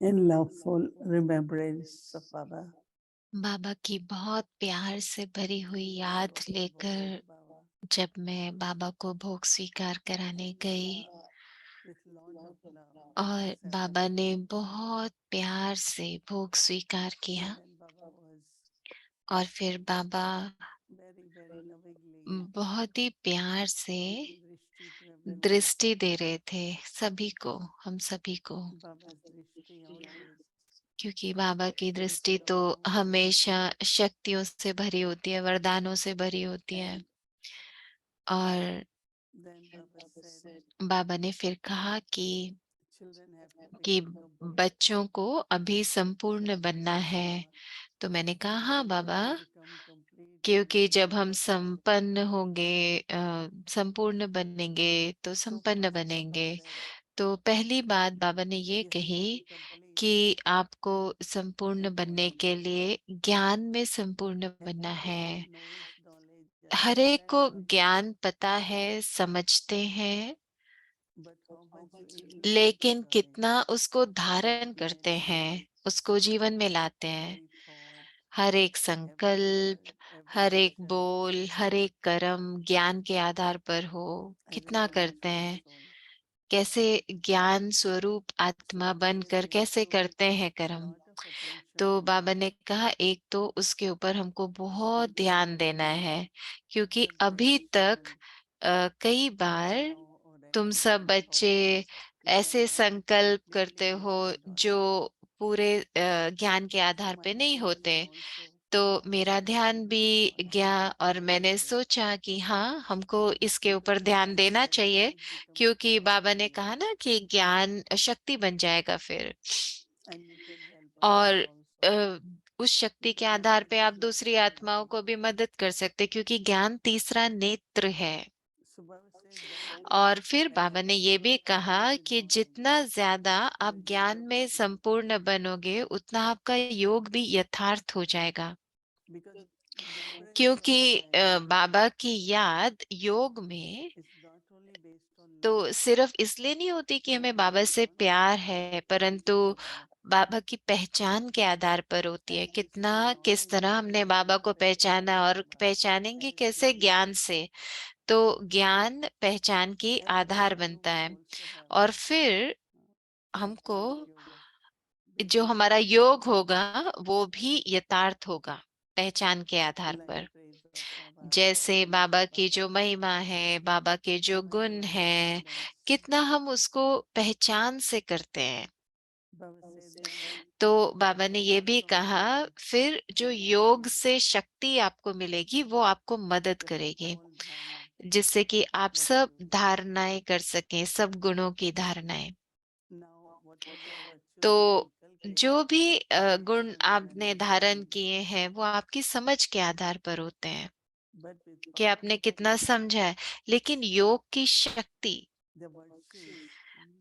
in loveful remembrance of Baba. बाबा की बहुत प्यार से भरी हुई याद लेकर जब मैं बाबा को भोग स्वीकार कराने गई With lot of love, और बाबा acceptance, ने बहुत प्यार से भोग स्वीकार किया then Baba was और फिर बाबा very, very lovingly बहुत ही प्यार से giving drishti to everyone. दृष्टि दे रहे थे सभी को, हम सभी को, Baba's drishti always क्योंकि बाबा की filled दृष्टि full of तो possibilities. हमेशा शक्तियों से भरी होती है, वरदानों से भरी होती है। और Then Baba said, बाबा ने फिर कहा children have to कि become complete. बच्चों को अभी संपूर्ण बनना है। तो मैंने कहा हाँ When Baba, we become complete, then क्योंकि we'll जब have हम lots of संपन्न होंगे, संपूर्ण बनेंगे तो So संपन्न first Baba बनेंगे। said, तो पहली बात बाबा ने ये you have to कही be complete कि आपको संपूर्ण in बनने knowledge. के लिए ज्ञान में संपूर्ण बनना Everyone है। knows knowledge, हर एक understands को knowledge, ज्ञान पता है, समझते हैं, but how much you implement that लेकिन knowledge कितना उसको धारण into करते daily हैं, life, उसको जीवन में लाते हैं। every thought, हर एक every संकल्प, word, every हर एक action. बोल, हर एक कर्म ज्ञान के आधार पर हो, कितना Everyone is करते one हैं, soul. कैसे ज्ञान स्वरूप So आत्मा Baba बनकर gave कैसे also करते हैं कर्म। lot of attention तो to बाबा that ने कहा एक तो उसके ऊपर हमको बहुत ध्यान देना है, क्योंकि because अभी many तक children कई don't बार know or तुम सब recognize बच्चे thoughts which are ऐसे not संकल्प completely करते हो based on जो knowledge. पूरे ज्ञान के So आधार पे my नहीं attention होते। also तो मेरा ध्यान went भी on गया that और मैंने remembrance सोचा कि हाँ, हमको इसके because ऊपर Baba ध्यान said देना when चाहिए, knowledge becomes क्योंकि power बाबा in ने you कहा ना कि ज्ञान शक्ति बन जाएगा फिर, and you can help और others also. उस शक्ति के आधार पे आप दूसरी आत्माओं को भी मदद कर सकते, क्योंकि ज्ञान तीसरा नेत्र है। So Baba said when और फिर as बाबा ने you ये भी become कहा complete in कि knowledge, जितना ज्यादा आप then ज्ञान yoga में will be संपूर्ण बनोगे, उतना आपका योग भी यथार्थ हो जाएगा। because remembrance of क्योंकि Baba in yoga बाबा की याद योग में is not only based on तो knowledge सिर्फ इसलिए नहीं होती कि but हमें बाबा based से on प्यार है, परंतु presence of Baba. बाबा की पहचान के आधार पर होती है, And this is कितना the किस knowledge तरह which हमने will बाबा को separate पहचाना, you और from Baba पहचानेंगे as you कैसे? go ज्ञान along. से। तो ज्ञान पहचान की आधार Everyone बनता will है। also have और फिर uh, हमको synchronic yoga जो between हमारा Baba and योग you. होगा वो भी यथार्थ होगा पहचान के आधार Like पर। praise of Baba, जैसे qualities बाबा of की Baba, जो महिमा है, बाबा के जो and गुण your है, remembrance. कितना हम उसको पहचान से करते हैं। Baba said then तो बाबा ने ये apart भी from कहा knowledge, फिर जो when you योग do से शक्ति आपको मिलेगी वो आपको मदद the करेगी, all dharana, जिससे कि आप सब virtues. धारणाएं कर सकें, सब गुणों की धारणाएं। Now, whatever virtues you तो inculcate जो भी based गुण on your आपने धारण understanding, किए हैं वो आपकी समझ के आधार पर होते हैं but with कि power आपने of कितना yoga, समझा है। लेकिन योग की शक्ति, the virtues,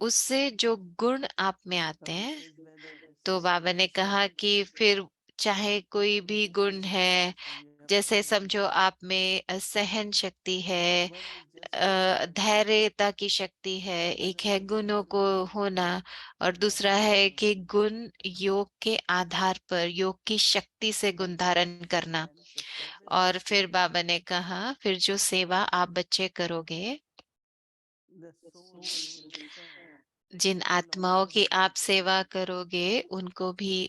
उससे जो गुण आप में आते Baba हैं, says whether the तो बाबा ने कहा sattvic कि फिर चाहे कोई भी गुण है, or you have जैसे patience, समझो आप में सहन शक्ति है, one is just personality. धैर्यता की शक्ति है, एक Other है is गुणों को wisdom, होना, और दूसरा है compassion, कि गुण योग के आधार पर, योग की शक्ति से गुण bhakti. धारण करना। Then the service of और फिर children, बाबा ने कहा फिर जो सेवा आप बच्चे करोगे, the soul you will serve Jin will आत्माओं also की be आप better. सेवा करोगे, उनको भी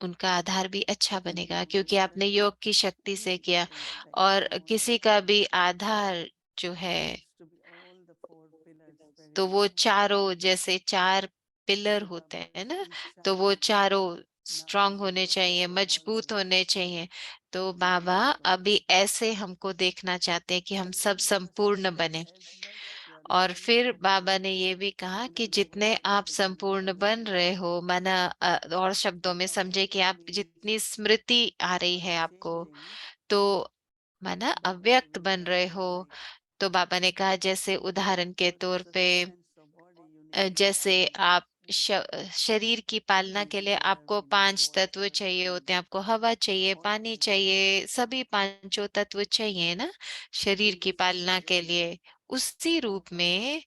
उनका आधार भी अच्छा And बनेगा, क्योंकि आपने remembrance योग की शक्ति से किया। is like और stone किसी which का भी आधार जो है, needs to be all the four pillars very तो वो strong. चारों, जैसे चार पिलर So होते Baba हैं was ना, तो वो enchant. चारों Now स्ट्रांग he होने was चाहिए, seeing all of मजबूत us होने चाहिए। तो बाबा becoming अभी complete. ऐसे हमको देखना चाहते हैं कि हम And सब then Baba said संपूर्ण that बने। as much you are और becoming फिर बाबा complete, ने ये भी कहा कि you will जितने also आप become संपूर्ण बन complete. रहे हो, माना और शब्दों में So our समझे कि आप feelings जितनी स्मृति आ रही are है आपको, changing. तो माना Baba will अव्यक्त बन become रहे हो। complete. तो बाबा ने कहा जैसे उदाहरण के For the तौर पे, sustenance of body, you need five जैसे elements. आप शरीर की पालना के Which लिए is air, आपको wind, 5 तत्व water, चाहिए and होते हैं, आपको हवा चाहिए, all पानी elements. चाहिए, सभी पांचों तत्व चाहिए ना शरीर In की the पालना same के way, लिए। उसी रूप Baba में is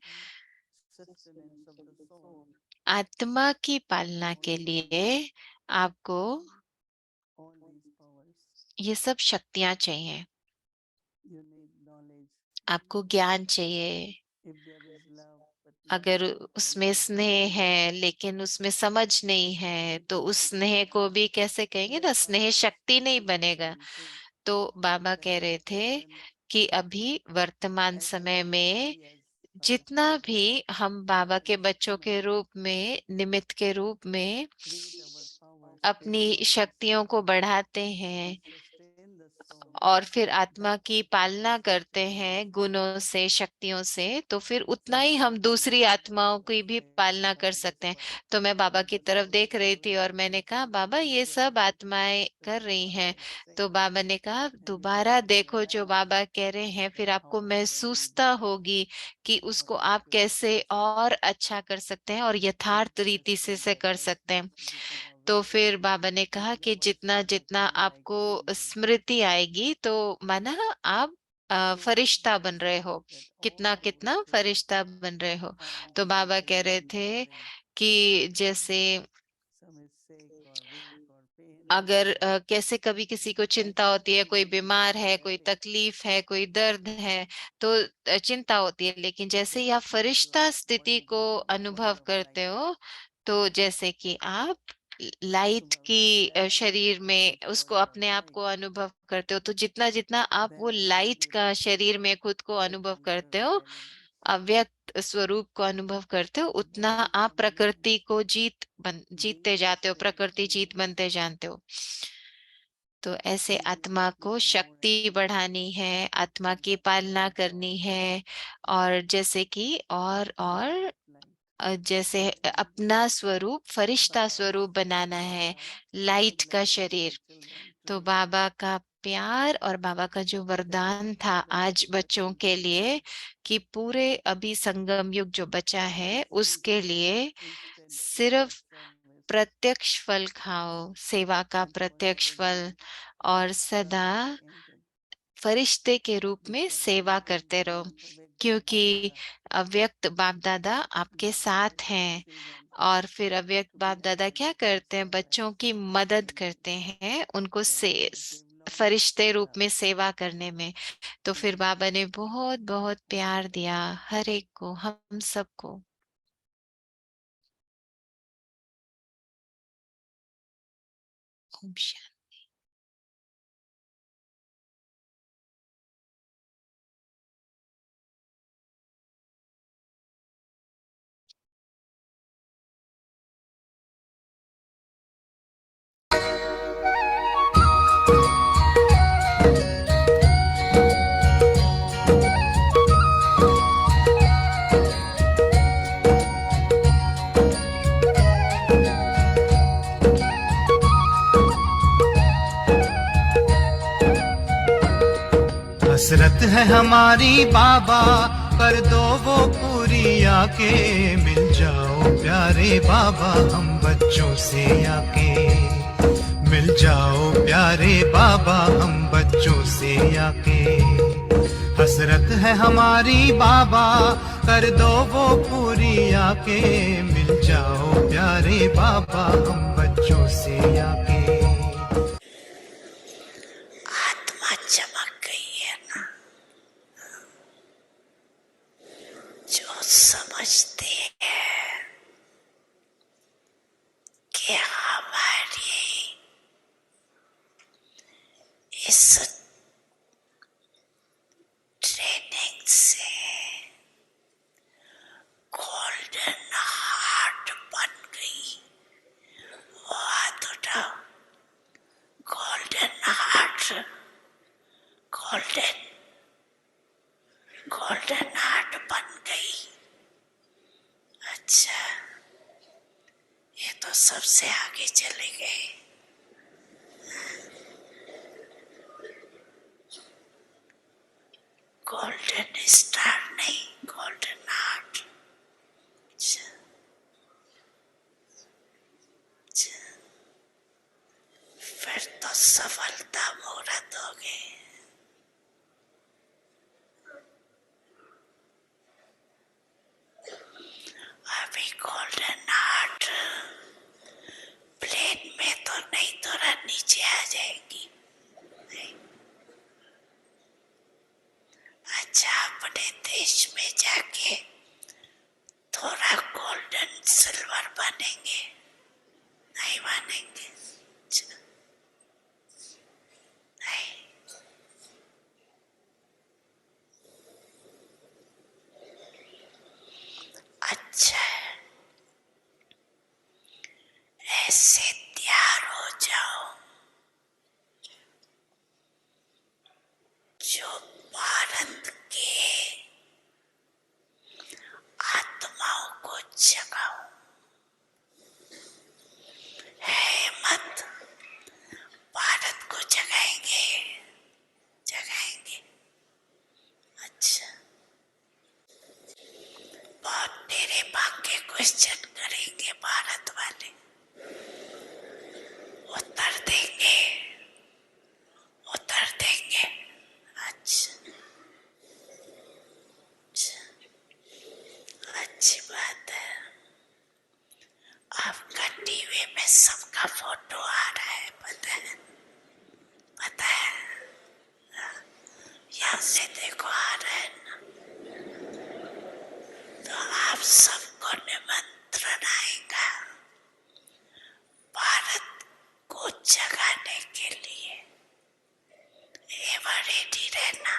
sustenance of the soul. आत्मा की पालना के only you लिए need आपको all these powers. ये सब शक्तियाँ चाहिए। You need knowledge. आपको ज्ञान चाहिए। If there is love, but love अगर is not उसमें connected स्नेह to है लेकिन उसमें समझ नहीं है, तो उस स्नेह spirituality, को भी कैसे कहेंगे ना, that स्नेह power शक्ति is नहीं बनेगा। necessary too. तो बाबा That कह a रहे थे person, कि अभी वर्तमान as समय a में we as जितना children, भी हम बाबा as के बच्चों के instrument, रूप में, निमित्त के रूप में create our powers, अपनी technologies शक्तियों को बढ़ाते हैं to sustain the soul. और फिर आत्मा That की is पालना करते necessary हैं गुणों से, शक्तियों से, तो फिर for उतना ही हम development दूसरी आत्माओं की भी inside पालना कर by the सकते हैं। soul. तो मैं बाबा की The तरफ soul देख is रही थी और already मैंने कहा, बाबा contributing ये to सब everything. आत्माएं So कर what रही Baba हैं। is तो saying, बाबा ने कहा, and you दोबारा must देखो जो realize बाबा कह रहे हैं, that फिर आपको how you can do महसूसता better, होगी कि how उसको you आप can कैसे और sustain, अच्छा कर सकते हैं और how यथार्थ to रीति sustain से the कर सकते हैं। person become तो aware. फिर बाबा ने If कहा the कि जितना person जितना feel like आपको angel, स्मृति आएगी, तो माना आप so फरिश्ता the बन रहे हो, soul that कितना all our कितना souls फरिश्ता बन रहे हो। find तो बाबा कह themselves रहे in थे falling. कि जैसे Some is sick or weak or pain. अगर कैसे कभी किसी को At चिंता that होती है, time कोई we need बीमार है, कोई clarity. तकलीफ है, कोई दर्द है, तो चिंता होती है। लेकिन जैसे ही आप That is फरिश्ता what स्थिति is को the point अनुभव of करते light. हो, तो जैसे कि आप So लाइट Baba said की that शरीर is the में उसको point of अपने आप light. को अनुभव करते हो, तो जितना जितना आप वो Then we will light be able का to शरीर में खुद को अनुभव करते conquer हो, elements. अव्यक्त स्वरूप को अनुभव करते हो, So उतना that is आप the meaning. प्रकृति को जीतते Being the जाते हो, प्रकृति spiritual जीत बनते जानते हो। तो ऐसे we will आत्मा को become more शक्ति active बढ़ानी है, आत्मा in की पालना serving the करनी all. है, और जैसे कि और Light. जैसे अपना स्वरूप फरिश्ता Baba स्वरूप बनाना है, Baba लाइट का recognizes the शरीर। children तो today बाबा का प्यार और बाबा का जो that वरदान था children आज बच्चों receive के the लिए, कि पूरे अभी संगम युग जो बचा है receive उसके लिए instant fruit of सिर्फ service प्रत्यक्ष फल खाओ, सेवा का and प्रत्यक्ष फल, worshiping और सदा serving the angel फरिश्ते के रूप में because सेवा angel करते रहो। means Avyakt क्योंकि Bapdada. अव्यक्त बाप दादा आपके They साथ guide the हैं, children और फिर अव्यक्त to बाप become दादा क्या करते हैं, self-aware बच्चों की मदद angel. करते हैं उनको से Then they give knowledge, फरिश्ते रूप love में सेवा करने में। तो to फिर the बाबा ने children. बहुत बहुत प्यार दिया हर एक को, हम सबको। ओम शांति। हसरत है हमारी बाबा, कर दो वो पूरी आके, मिल जाओ प्यारे बाबा हम बच्चों से आके, मिल जाओ प्यारे बाबा हम बच्चों से आके। हसरत है हमारी बाबा, कर दो वो पूरी आके, मिल जाओ प्यारे बाबा हम बच्चों से आके। आत्मा चमक गई है ना, जो समझते हैं कि हमारी इस ट्रेनिंग से गोल्डन हार्ट बन गई। वो हाथ उठाओ, golden heart, golden golden heart बन गई। अच्छा, ये तो सबसे आगे चले गए। गोल्डन स्टार नहीं, गोल्डन हार्ट। फिर तो सफलता मुहूर्त हो गए। अभी गोल्डन हार्ट अपने देश में जाके थोड़ा गोल्डन सिल्वर बनेंगे, नहीं बनेंगे? नहीं। अच्छा है, ऐसे तैयार हो जाओ जो भारत के आत्माओं को जगाओ। है मत, भारत को जगाएंगे, जगाएंगे। अच्छा, बहुत तेरे भाग के क्वेश्चन करेंगे भारत वाले, उत्तर देंगे, उत्तर देंगे। अच्छा, अच्छी बात है। आपका टीवी में सबका फोटो आ रहा है, पता है? पता है? यहाँ से देखो आ रहा है ना? तो आप सबको निमंत्रण आएगा भारत को जगाने के लिए। एवर रेडी रहना,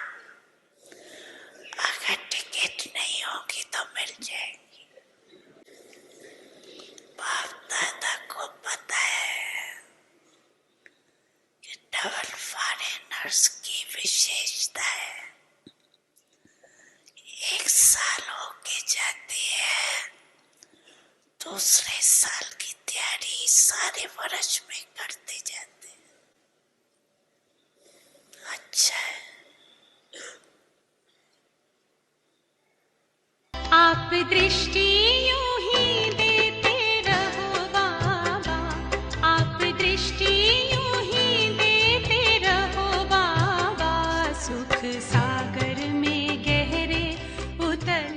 अगर टिकट नहीं होगी तो मिल जाएगी। बाप दादा को पता है कि डबल फॉरेनर्स की विशेषता है, एक साल होके जाती है, दूसरे साल की तैयारी सारे वर्ष में करते जाते हैं। अच्छा है। आप दृष्टि यूं ही देते रहो बाबा, आप दृष्टि यूं ही देते रहो बाबा, सुख सागर में गहरे उतर।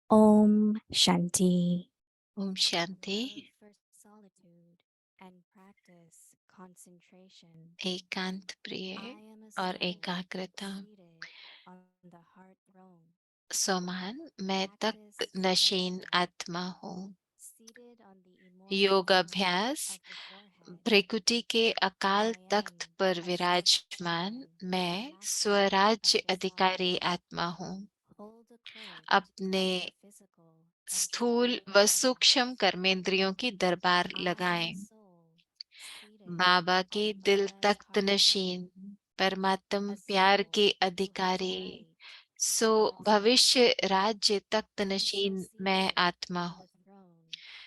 Om Shanti. Om Shanti. For solitude and practice concentration, एकांत प्रिय I am a और soul एकाग्रता। seated on the heart throne, सोमान, मैं तक practice नशीन solitude, आत्मा हूँ। seated on the immortal योग throne अभ्यास, of the forehead. भृकुटी के अकाल I तख्त am पर a विराजमान sovereign मैं master स्वराज्य of the अधिकारी soul. आत्मा हूँ। Hold a cloak अपने of the physical and स्थूल temporal व body. सूक्ष्म कर्मेंद्रियों की दरबार I am a लगाएं। soul seated बाबा के on दिल Baba's तख्त heart नशीन, throne, परमात्म a प्यार soul के who has अधिकारी, light सो within itself. भविष्य राज्य तख्त I am so नशीन मैं seated आत्मा on हूँ। the throne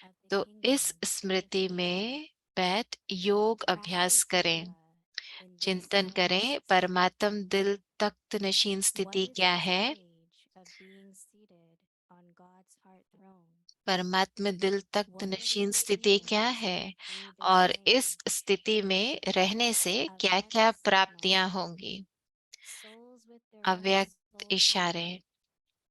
of the तो kingdom इस of स्मृति creation. में बैठ योग अभ्यास Practice करें। yoga in this चिंतन करें house. परमात्म दिल तख्त नशीन What स्थिति is क्या the है। stage of being seated on God's heart throne? परमात्म दिल तख्त What are the नशीन स्थिति क्या achievements है through this और lane इस स्थिति में रहने से of क्या क्या X प्राप्तियां months? होंगी। Souls with their अव्यक्त soul इशारे।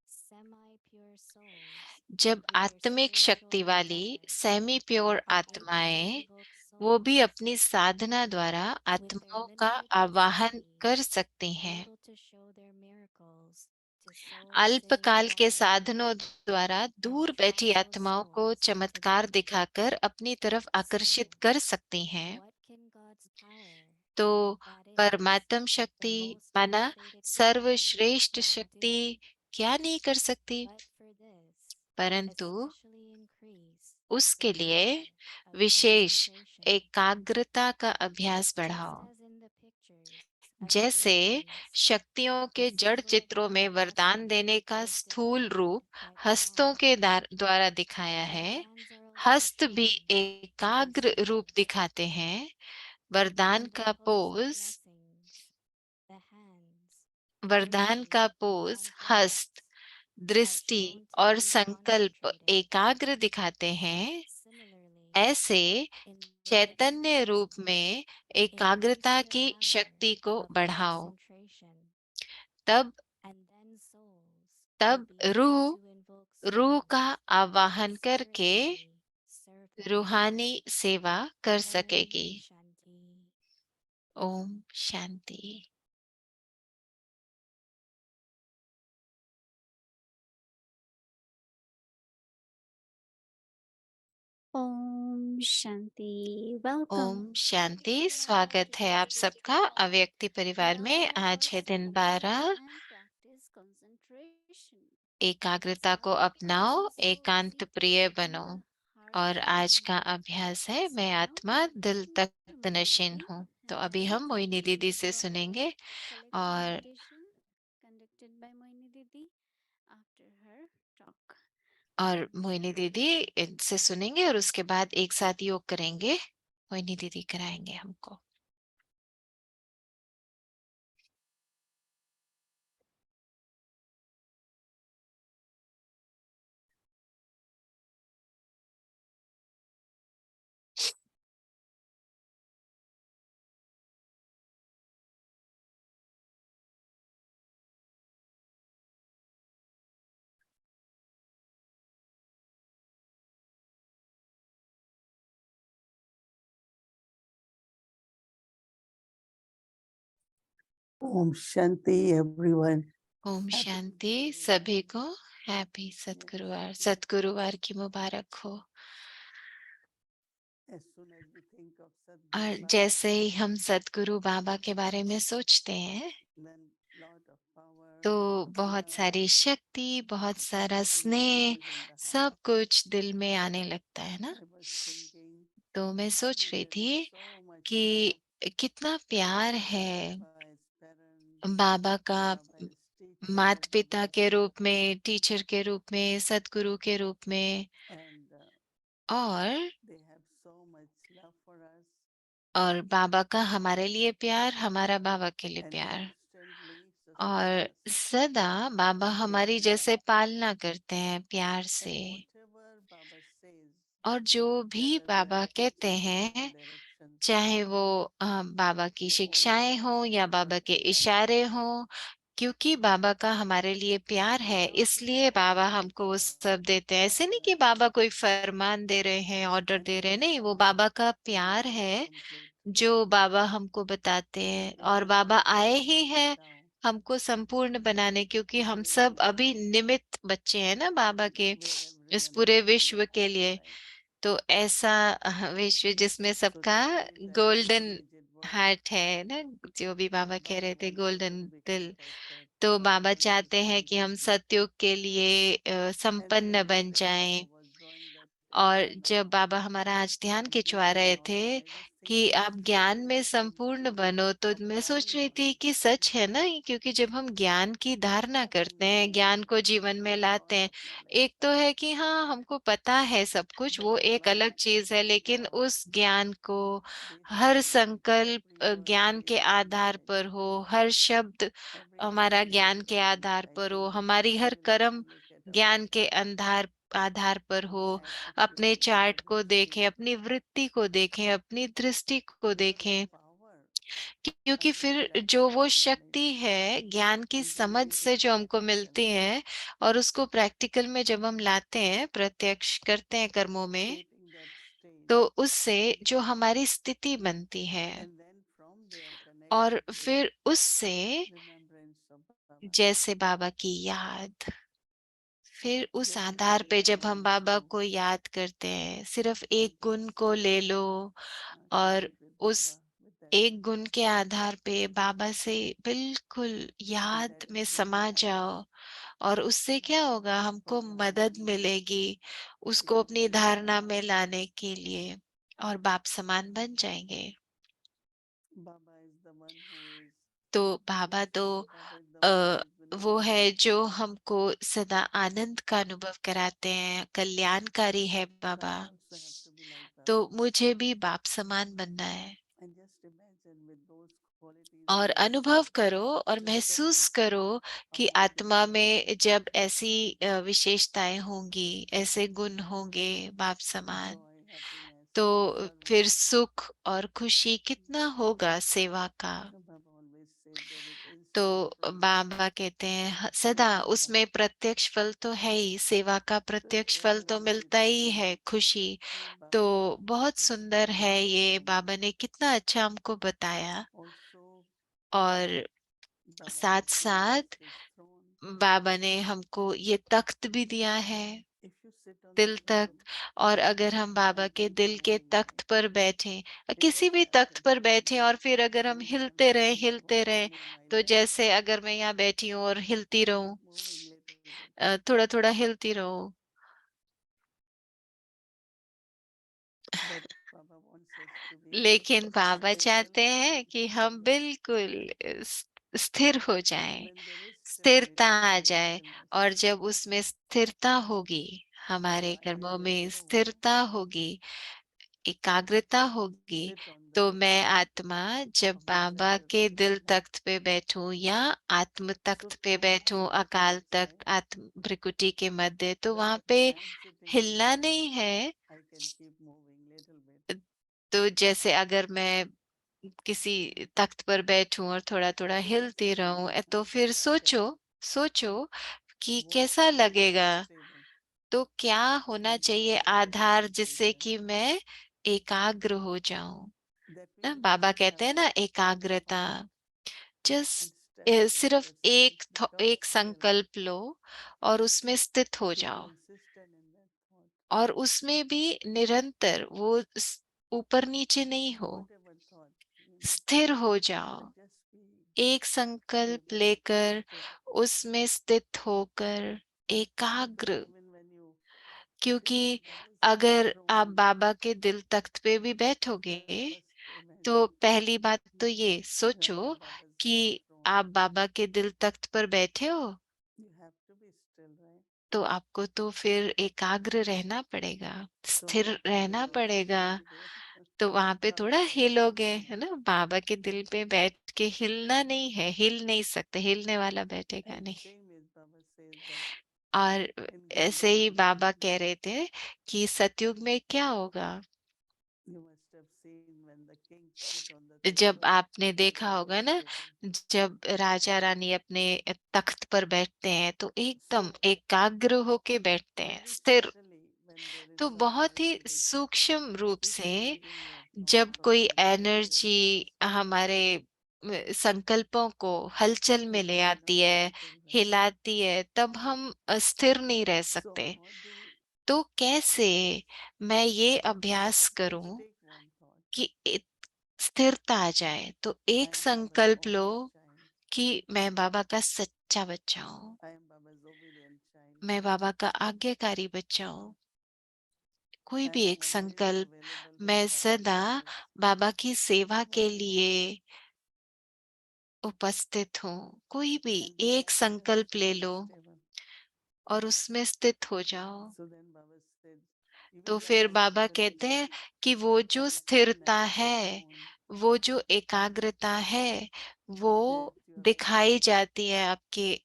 semi-pure souls जब with their आत्मिक शक्ति spiritual वाली essence semi pure are able to आत्माएं, invoke वो भी souls अपनी साधना द्वारा with their आत्माओं का limited आवाहन capacity, कर सकती हैं। able to show their miracles to souls अल्पकाल sitting के far away साधनों द्वारा and दूर draw बैठी those आत्माओं को souls to चमत्कार them. दिखाकर अपनी तरफ आकर्षित So, कर सकती हैं। what can God's power, तो that is, परमात्म the शक्ति most माना elevated creator, सर्वश्रेष्ठ not शक्ति do? क्या नहीं कर सकती, But for this, परंतु especially increase उसके the लिए power of विशेष concentration. एकाग्रता का अभ्यास Just बढ़ाओ। as in the pictures of जैसे Hercules, शक्तियों the के जड़ silver चित्रों में bodied वरदान vessel देने का was स्थूल depicted रूप by हस्तों God. के द्वारा दिखाया है, Vardans are also हस्त भी shown to be एकाग्र रूप seated. दिखाते हैं। वरदान In the का pose of pose, blessings, the hands, वरदान का drishti, पोज हस्त, sankalpas, are दृष्टि shown to और be संकल्प concentrated. एकाग्र दिखाते हैं। Similarly, ऐसे in this चैतन्य space, रूप में increase एकाग्रता the की power शक्ति को of बढ़ाओ। concentration. concentration, तब and then souls तब will be able रूह to invoke रूह का spirits आवाहन to करके spiritually serve others. रूहानी सेवा कर सकेगी। Om Shanti. Om Shanti. Om Shanti. Welcome. Om Shanti. स्वागत है आप सबका अव्यक्ति परिवार में। आज है दिन 12। एकाग्रता को अपनाओ, एकांत प्रिय बनो। और आज का अभ्यास है मैं आत्मा दिल तक नशीन हूँ। तो अभी हम मोहिनी दीदी से सुनेंगे और मोहिनी दीदी इनसे सुनेंगे और उसके बाद एक साथ योग करेंगे। मोहिनी दीदी कराएंगे हमको। Om Shanti everyone. Om Shanti सभी को। हैप्पी सतगुरुवार। सतगुरुवार की मुबारक हो। As soon as we think of Sadhguru और Baba, जैसे ही हम सतगुरु बाबा के बारे में सोचते हैं then lot of power, तो lot of बहुत love, सारी शक्ति, बहुत सारा स्नेह, is in the heart. सब कुछ दिल में आने लगता है ना। I was thinking तो मैं सोच रही there थी is so much कि love कितना प्यार है Baba as parents, बाबा का Baba as teacher, माता पिता Baba as के रूप में, टीचर के रूप में, सतगुरु के रूप में। and और they have so much love for us. बाबा का हमारे लिए प्यार, हमारा बाबा के लिए And प्यार। constantly और sustain us. सदा बाबा हमारी जैसे पालना करते हैं प्यार से। And whatever Baba says, और जो भी whether they बाबा are कहते teaching हैं, directions, चाहे वो बाबा की they शिक्षाएं always हों या बाबा के work in love इशारे for us. हों, क्योंकि बाबा का हमारे लिए प्यार है Without इसलिए बाबा हमको वो सब देते हैं। ऐसे नहीं कि बाबा कोई फरमान दे रहे हैं, ऑर्डर And दे रहे हैं, that's नहीं, वो how बाबा का love प्यार is है complete. जो बाबा हमको बताते हैं। And और we बाबा can आए break ही it हैं down. हमको संपूर्ण बनाने, क्योंकि हम Today, सब अभी निमित्त बच्चे हैं ना बाबा के where इस everyone पूरे is in विश्व the के लिए। light. तो ऐसा विश्व जिसमें So सबका to bring that golden message it was heart है ना, जो भी बाबा कह Baba रहे थे wants us golden to become दिल। perfect. तो Baba बाबा wants us चाहते to हैं be कि हम happy. सतयुग के लिए And the संपन्न other बन day जाएं। Baba was drawing that और जब diagram बाबा हमारा आज ध्यान of खिंचवा being रहे थे knowledge. I was कि thinking आप so ज्ञान में beautiful संपूर्ण बनो, तो मैं सोच रही थी कि सच है ना ये, क्योंकि जब हम ज्ञान की धारणा करते हैं, ज्ञान को जीवन में लाते हैं, एक तो है कि हाँ हमको पता है सब कुछ, वो एक अलग चीज है, लेकिन उस ज्ञान को हर संकल्प ज्ञान के आधार पर हो, हर शब्द हमारा ज्ञान के आधार पर हो, हमारी हर कर्म ज्ञान के आधार पर हो। अपने चार्ट को देखें, अपनी वृत्ति को देखें, अपनी दृष्टि को देखें, क्योंकि फिर जो वो शक्ति है ज्ञान की समझ से जो हमको मिलती है और उसको प्रैक्टिकल में जब हम लाते हैं, प्रत्यक्ष करते हैं कर्मों में, तो उससे जो हमारी स्थिति बनती है और फिर उससे जैसे बाबा की याद, फिर उस आधार पे जब हम बाबा को याद करते हैं, सिर्फ एक गुण को ले लो और उस एक गुण के आधार पे बाबा से बिल्कुल याद में समा जाओ, और उससे क्या होगा, हमको मदद मिलेगी उसको अपनी धारणा में लाने के लिए, और बाप समान बन जाएंगे। तो बाबा तो वो है जो हमको सदा आनंद का अनुभव कराते हैं, कल्याणकारी है बाबा। तो मुझे भी बाप समान बनना है। और अनुभव करो और महसूस करो कि आत्मा में जब ऐसी विशेषताएं होंगी, ऐसे गुण होंगे बाप समान, तो फिर सुख और खुशी कितना होगा सेवा का। तो बाबा कहते हैं सदा उसमें प्रत्यक्ष फल तो है ही, सेवा का प्रत्यक्ष फल तो मिलता ही है, खुशी। तो बहुत सुंदर है ये, बाबा ने कितना अच्छा हमको बताया। और साथ साथ बाबा ने हमको ये तख्त भी दिया है, दिल तख्त। और अगर हम बाबा के दिल के तख्त पर बैठे, किसी भी तख्त पर बैठे, और फिर अगर हम हिलते रहे, तो जैसे अगर मैं यहाँ बैठी हूँ और हिलती रहूं, थोड़ा थोड़ा हिलती रहूं, लेकिन बाबा चाहते हैं कि हम बिल्कुल स्थिर हो जाएं, स्थिरता आ जाए। और जब उसमें स्थिरता होगी, हमारे कर्मों में स्थिरता होगी, एकाग्रता होगी, तो मैं आत्मा जब बाबा के दिल तख्त पे बैठूं या आत्म तख्त पे बैठूं, अकाल तख्त, आत्म भ्रिकुटी के मध्य, तो वहां पे हिलना नहीं है। तो जैसे अगर मैं किसी तख्त पर बैठूं और थोड़ा थोड़ा हिलती रहूं, तो फिर सोचो, सोचो कि कैसा लगेगा। तो क्या होना चाहिए आधार, जिससे कि मैं एकाग्र हो जाऊं। ना बाबा कहते हैं ना, एकाग्रता। जस्ट सिर्फ एक संकल्प लो और उसमें स्थित हो जाओ, और उसमें भी निरंतर वो ऊपर नीचे नहीं हो, स्थिर हो जाओ, एक संकल्प लेकर उसमें स्थित होकर एकाग्र। क्योंकि अगर आप बाबा के दिल तख्त पे भी बैठोगे, तो पहली बात तो ये सोचो कि आप बाबा के दिल तख्त पर बैठे हो, तो आपको तो फिर एकाग्र रहना पड़ेगा, स्थिर रहना पड़ेगा। तो वहां पे थोड़ा हिलोगे, है ना। बाबा के दिल पे बैठ के हिलना नहीं है, हिल नहीं सकते, हिलने वाला बैठेगा नहीं। और ऐसे ही बाबा कह रहे थे कि सतयुग में क्या होगा। जब आपने देखा होगा ना, जब राजा रानी अपने तख्त पर बैठते हैं, तो एकदम एकाग्र होके बैठते हैं, स्थिर। तो बहुत ही सूक्ष्म रूप से जब कोई एनर्जी हमारे संकल्पों को हलचल में ले आती है, हिलाती है, तब हम स्थिर नहीं रह सकते। तो कैसे मैं ये अभ्यास करूं कि स्थिरता आ जाए। तो एक संकल्प लो कि मैं बाबा का सच्चा बच्चा हूँ, मैं बाबा का आज्ञाकारी बच्चा हूँ। कोई भी एक संकल्प, मैं सदा बाबा की सेवा के लिए उपस्थित हूँ। कोई भी एक संकल्प ले लो और उसमें स्थित हो जाओ। तो फिर बाबा कहते हैं कि वो जो स्थिरता है, वो जो एकाग्रता है, वो दिखाई जाती है आपके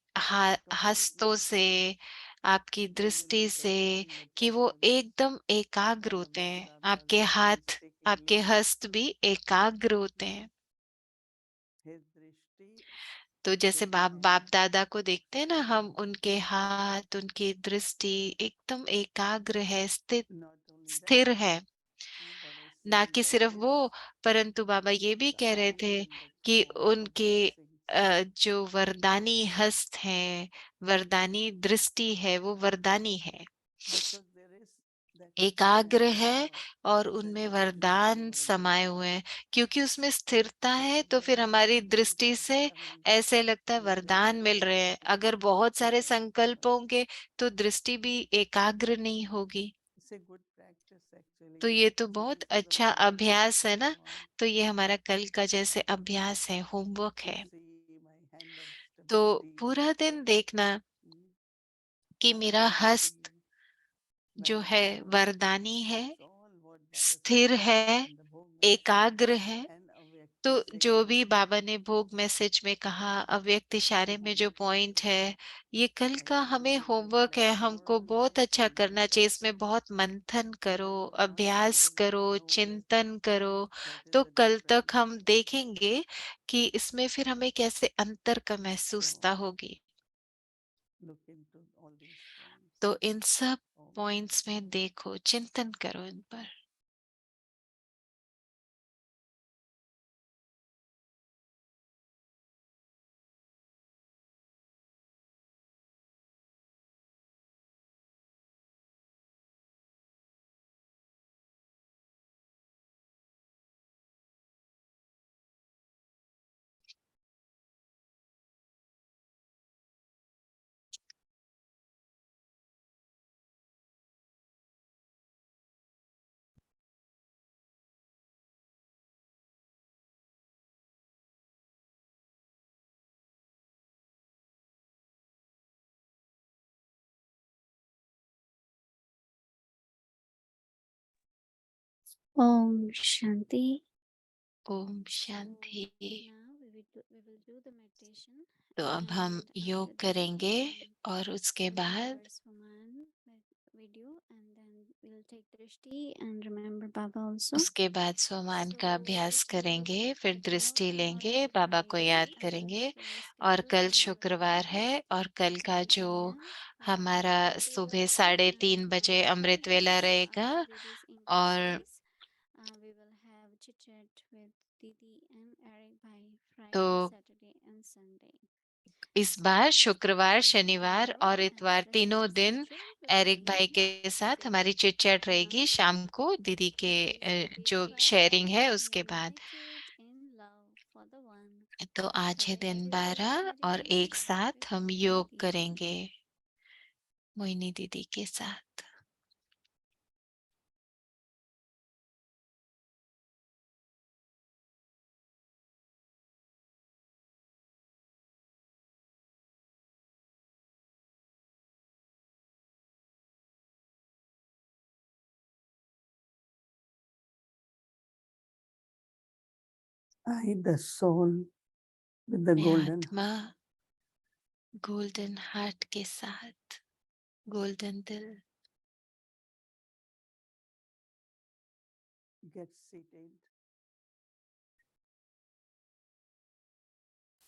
हस्तों से, आपकी दृष्टि से, कि वो एकदम एकाग्र होते हैं। आपके हाथ, आपके हस्त भी एकाग्र होते हैं। तो जैसे बाप बाप दादा को देखते हैं ना हम, उनके हाथ, उनकी दृष्टि एकदम एकाग्र है, स्थिर है। ना कि सिर्फ वो, परंतु बाबा ये भी कह रहे थे कि उनके जो वरदानी हस्त हैं, वरदानी दृष्टि है, वो वरदानी है, एकाग्र है, और उनमें वरदान समाये हुए हैं। क्योंकि उसमें स्थिरता है, तो फिर हमारी दृष्टि से ऐसे लगता है वरदान मिल रहे हैं। अगर बहुत सारे संकल्प होंगे, तो दृष्टि भी एकाग्र नहीं होगी। तो ये तो बहुत अच्छा अभ्यास है ना। तो ये हमारा कल का जैसे अभ्यास है, होमवर्क है। तो पूरा दिन देखना कि मेरा हस्त जो है वरदानी है, स्थिर है, एकाग्र है, तो the जो भी sacred बाबा ने भोग मैसेज में कहा, अव्यक्त इशारे में जो पॉइंट है, ये कल का हमें होमवर्क है, हमको बहुत अच्छा करना चाहिए। इसमें बहुत मंथन करो, अभ्यास करो, चिंतन करो, तो कल तक हम देखेंगे कि इसमें फिर हमें कैसे अंतर का महसूसता होगी। look into all these points. तो इन सब Om पॉइंट्स में देखो, चिंतन करो इन पर। Om Shanti. Om So Shanti. now we will do the meditation. तो अब हम And योग after that, करेंगे और उसके बाद remember Suman video, and then we'll take Drishti and remember Baba also. उसके बाद सोमान का अभ्यास करेंगे, फिर दृष्टि लेंगे, बाबा को याद करेंगे। और कल शुक्रवार है और कल का जो हमारा सुबह 3:30 बजे अमृत वेला रहेगा। और we will have chit chat with Didi and Eric by तो Friday, Saturday and Sunday. इस बार शुक्रवार, शनिवार और इतवार तीनों दिन एरिक भाई के साथ हमारी चिट चैट रहेगी शाम को, दीदी के जो शेयरिंग है उसके बाद। तो आज है दिन 12 और एक साथ हम योग करेंगे मोहिनी दीदी के साथ। I, the soul with the मैं golden आत्मा गोल्डन हार्ट के साथ, गोल्डन दिल, get seated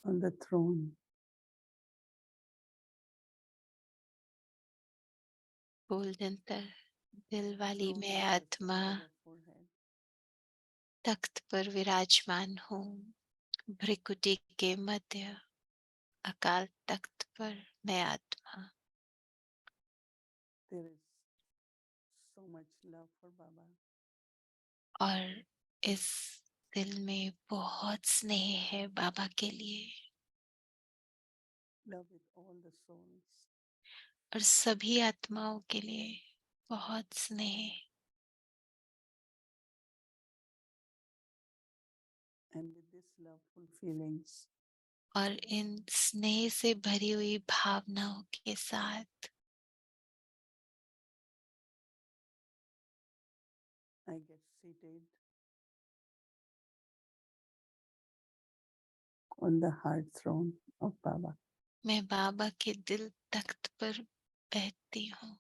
on the throne. Golden दिल वाली Throne मैं is the आत्मा center of forehead. तख्त पर विराजमान हूँ, भ्रिकुटी के मध्य अकाल तख्त पर मैं आत्मा। There is so much love for Baba. और इस दिल में बहुत स्नेह है बाबा के लिए, Love with all the souls. और सभी आत्माओं के लिए बहुत स्नेह। And with this loveful feelings, और इन स्नेह से भरी हुई भावनाओं के साथ I get seated on the heart throne of Baba. मैं बाबा के दिल तख्त पर बैठती हूँ।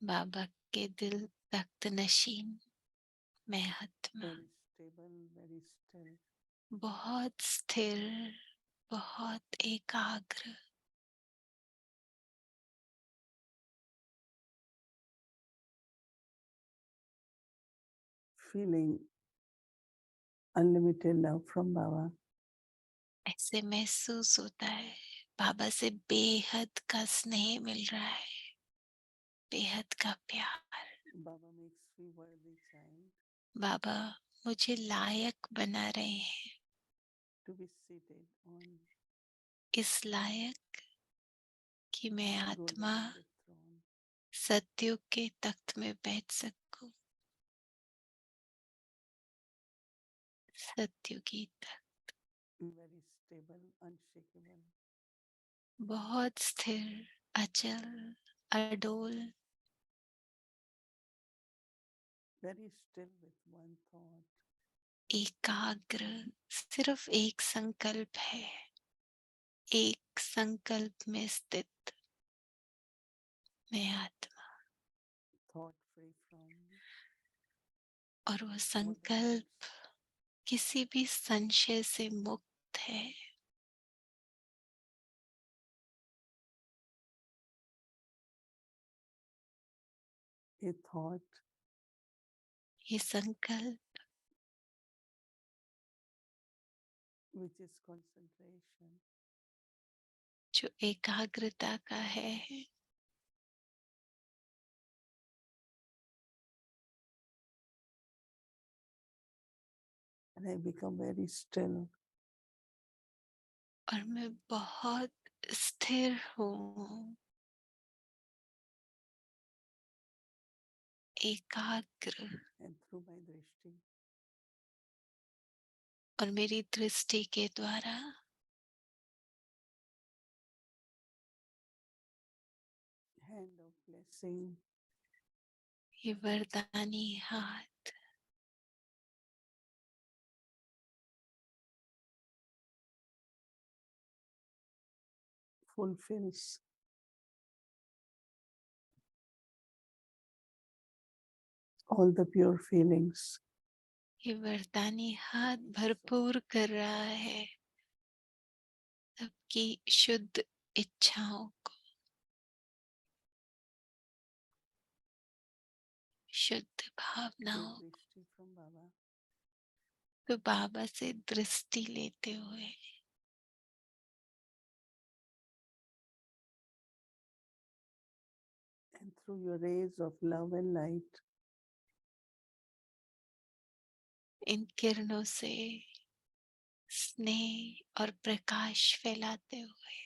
बाबा के दिल तख्त नशीन मैं आत्मा, Very stable, very still. बहुत स्थिर, बहुत एकाग्र, Feeling unlimited love from Baba. ऐसे महसूस होता है बाबा से बेहद का स्नेह मिल रहा है, बेहद का प्यार। Baba makes me worthy child बाबा मुझे लायक बना रहे हैं, to be seated on इस लायक कि मैं golden आत्मा Amrit throne. सत्युग के तख्त में बैठ सकूं, सत्युगी तख्त। Very stable, unshakable. बहुत स्थिर, अचल, अडोल, very still with one thought. एकाग्र, सिर्फ एक संकल्प है, एक संकल्प में स्थित मैं आत्मा, Thought free from और वो what संकल्प others. किसी भी संशय से मुक्त है। A thought ये संकल्प which is concentration. जो एकाग्रता का है, And I become very still. और मैं बहुत स्थिर हूँ, एकाग्र, And through my drishti, और मेरी दृष्टि के द्वारा hand of blessing ये वरदानी हाथ fulfills all the pure feelings. ये वरदानी हाथ भरपूर कर रहा है सबकी शुद्ध इच्छाओं को, शुद्ध भावनाओं Take को। drishti from Baba. तो बाबा से दृष्टि लेते हुए And through your rays of love and light, इन किरणों से स्नेह और प्रकाश फैलाते हुए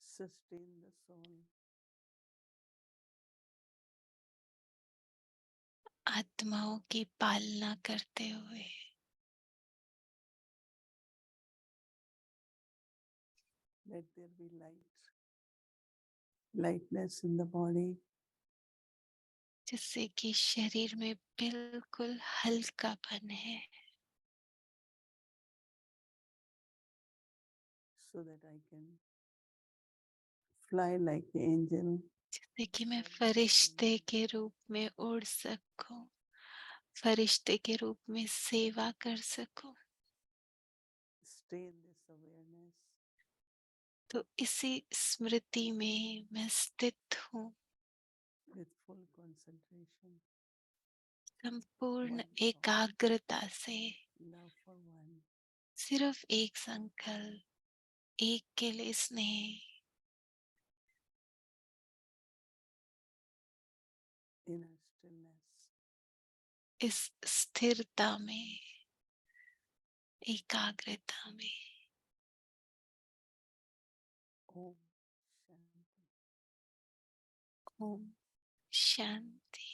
sustain the soul. आत्माओं की पालना करते हुए Let there be light, lightness in the body, जिससे कि शरीर में बिल्कुल हल्कापन है, so that I can fly like the angel, जिससे कि मैं फरिश्ते के रूप में उड़ सकूं, फरिश्ते के रूप में सेवा कर सकूं। stay in this awareness, तो इसी स्मृति में मैं स्थित हूँ, with full concentration, संपूर्ण one thought, एकाग्रता से, love for one, सिर्फ एक संकल्प, एक के लिए स्नेह, inner stillness. इस स्थिरता में, एकाग्रता में। Om Shanti. Om Shanti.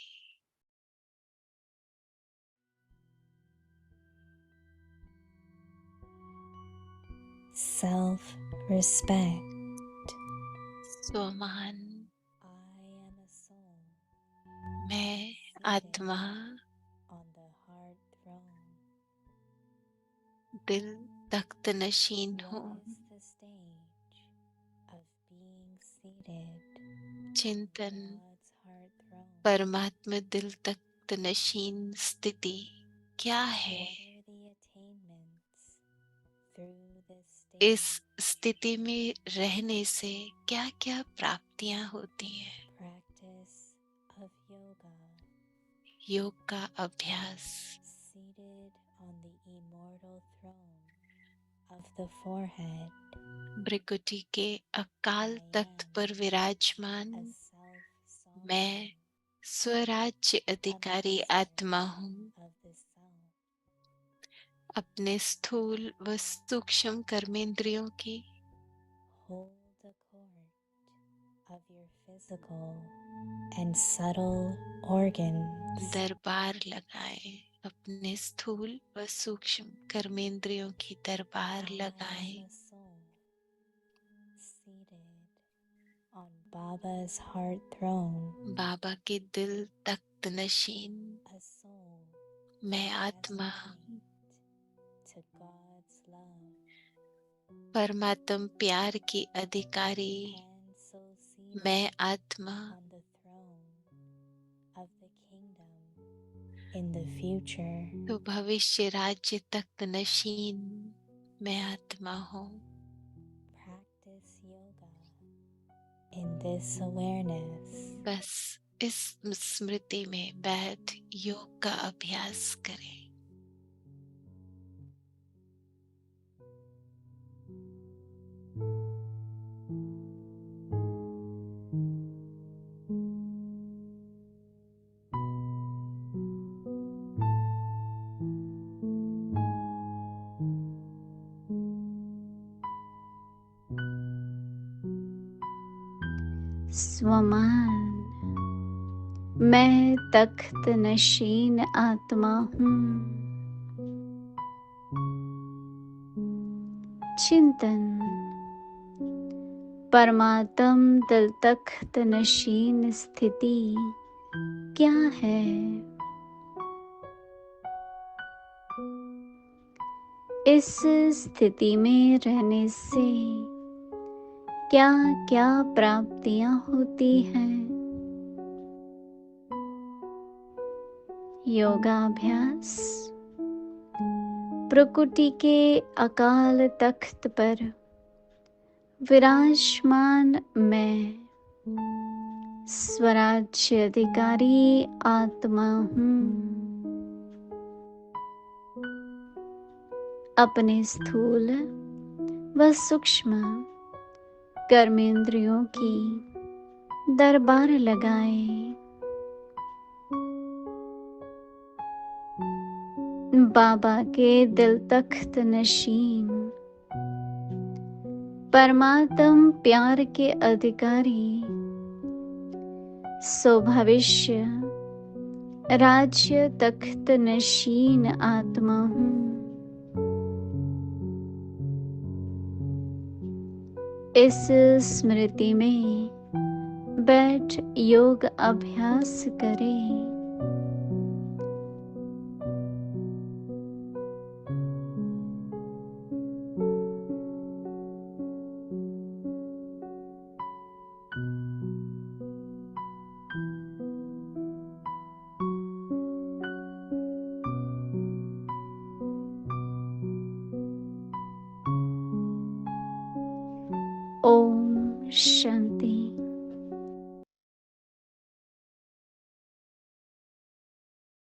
Self-respect. स्वमान, I am a soul मैं seated आत्मा on the heart throne. दिल तख्त नशीन हूँ। What is the stage of being seated चिंतन, on God's heart throne? परमात्मा दिल तख्त नशीन स्थिति क्या है? What are the attainments through this इस stage? स्थिति में रहने से क्या क्या प्राप्तियां होती हैं? Practice of yoga, योग का अभ्यास, seated on the immortal throne of the forehead. भृकुटी के अकाल तख्त पर विराजमान A self-sovereign, मैं स्वराज्य अधिकारी आत्मा हूँ। of the self. अपने स्थूल व सूक्ष्म कर्मेंद्रियों की Hold the court of your physical and subtle organs. दरबार लगाएं, अपने स्थूल व सूक्ष्म कर्मेंद्रियों की दरबार I लगाएं। am a soul seated on Baba's heart throne. बाबा के दिल तख्त तख्त नशीन, a soul मैं that has आत्मा, attained to God's love, परमात्म प्यार की अधिकारी, and so seated मैं आत्मा, on the throne of the kingdom in the future. तो भविष्य राज्य तख्त नशीन मैं आत्मा हूँ। Practice yoga in this awareness. बस इस स्मृति में बैठ योग का अभ्यास करें। स्वमान, मैं तख्त नशीन आत्मा हूँ। चिंतन, परमात्म दिल तख्त नशीन स्थिति क्या है? इस स्थिति में रहने से क्या क्या प्राप्तियां होती हैं? योगाभ्यास, प्रकृति के अकाल तख्त पर विराजमान मैं स्वराज्य अधिकारी आत्मा हूँ। अपने स्थूल व सूक्ष्म कर्मेंद्रियों की दरबार लगाएं। बाबा के दिल तख्त नशीन परमात्म प्यार के अधिकारी सो भविष्य राज्य तख्त नशीन आत्मा हूँ। इस स्मृति में बैठ योग अभ्यास करें। ओम शांति।